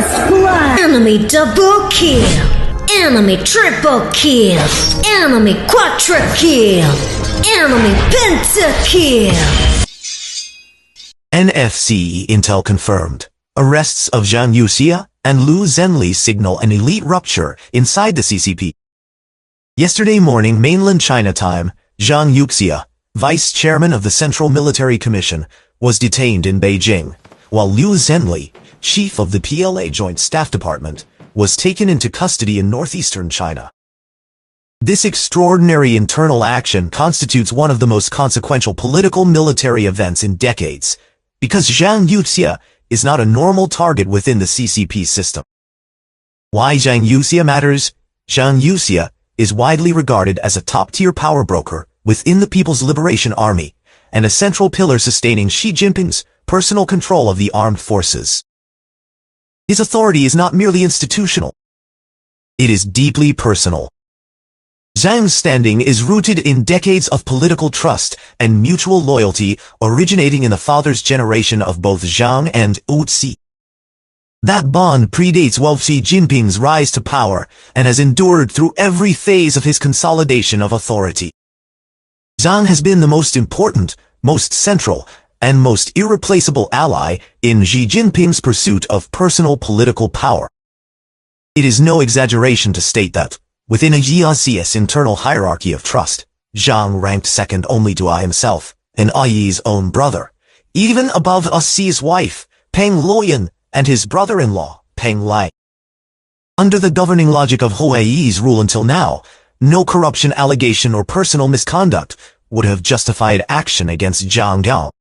First blood. Enemy double kill. Enemy triple kill. Enemy quadra kill. Enemy pentakill. NFC intel confirmed. Arrests of Zhang Yuxia and Liu Zhenli signal an elite rupture inside the CCP. Yesterday morning mainland China time, Zhang Yuxia, vice chairman of the Central Military Commission, was detained in Beijing, while Liu Zhenli, chief of the PLA Joint Staff Department, was taken into custody in northeastern China. This extraordinary internal action constitutes one of the most consequential political military events in decades, because Zhang Yuxia is not a normal target within the CCP system. Why Zhang Yuxia matters? Zhang Yuxia is widely regarded as a top-tier power broker within the People's Liberation Army, and a central pillar sustaining Xi Jinping's personal control of the armed forces. His authority is not merely institutional. It is deeply personal. Zhang's standing is rooted in decades of political trust and mutual loyalty originating in the father's generation of both Zhang and Wu Ci. That bond predates Xi Jinping's rise to power and has endured through every phase of his consolidation of authority. Zhang has been the most important, most central, and most irreplaceable ally in Xi Jinping's pursuit of personal political power. It is no exaggeration to state that, within a Yi's internal hierarchy of trust, Zhang ranked second only to himself, and Yi's own brother, even above Xi's wife, Peng Luoyan, and his brother-in-law, Peng Lai. Under the governing logic of Yi's rule until now, no corruption allegation or personal misconduct would have justified action against Zhang Yao.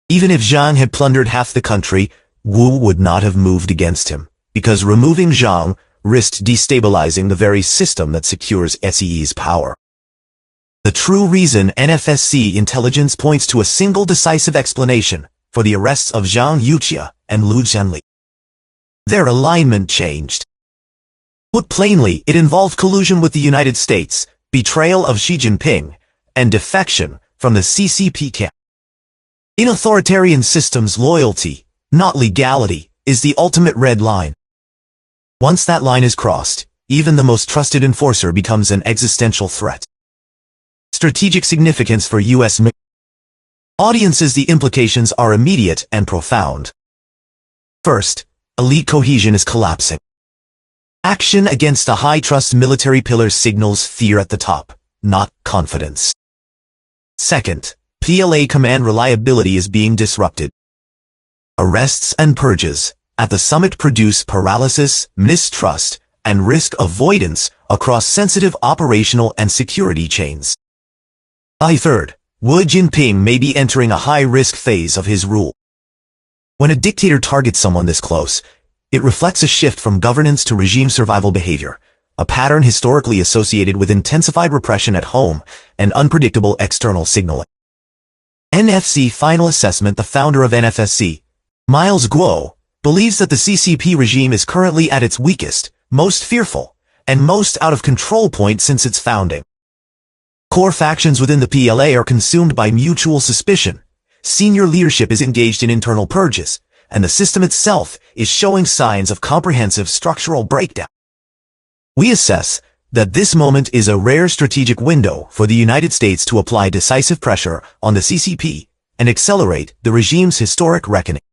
Even if Zhang had plundered half the country, Wu would not have moved against him, because removing Zhang risked destabilizing the very system that secures SE's power. The true reason NFSC intelligence points to a single decisive explanation for the arrests of Zhang Yuxia and Liu Zhenli. Their alignment changed. Put plainly, it involved collusion with the United States, betrayal of Xi Jinping, and defection from the CCP camp. In authoritarian systems, loyalty, not legality, is the ultimate red line. Once that line is crossed, even the most trusted enforcer becomes an existential threat. Strategic significance for U.S. audiences. The implications are immediate and profound. First, elite cohesion is collapsing. Action against a high-trust military pillar signals fear at the top, not confidence. Second, PLA command reliability is being disrupted. Arrests and purges at the summit produce paralysis, mistrust, and risk avoidance across sensitive operational and security chains. Third, Wu Jinping may be entering a high-risk phase of his rule. When a dictator targets someone this close, it reflects a shift from governance to regime survival behavior, a pattern historically associated with intensified repression at home and unpredictable external signaling. NFC final assessment. The founder of NFSC, Miles Guo, believes that the CCP regime is currently at its weakest, most fearful, and most out-of-control point since its founding. Core factions within the PLA are consumed by mutual suspicion, senior leadership is engaged in internal purges, and the system itself is showing signs of comprehensive structural breakdown. We assess that this moment is a rare strategic window for the United States to apply decisive pressure on the CCP and accelerate the regime's historic reckoning.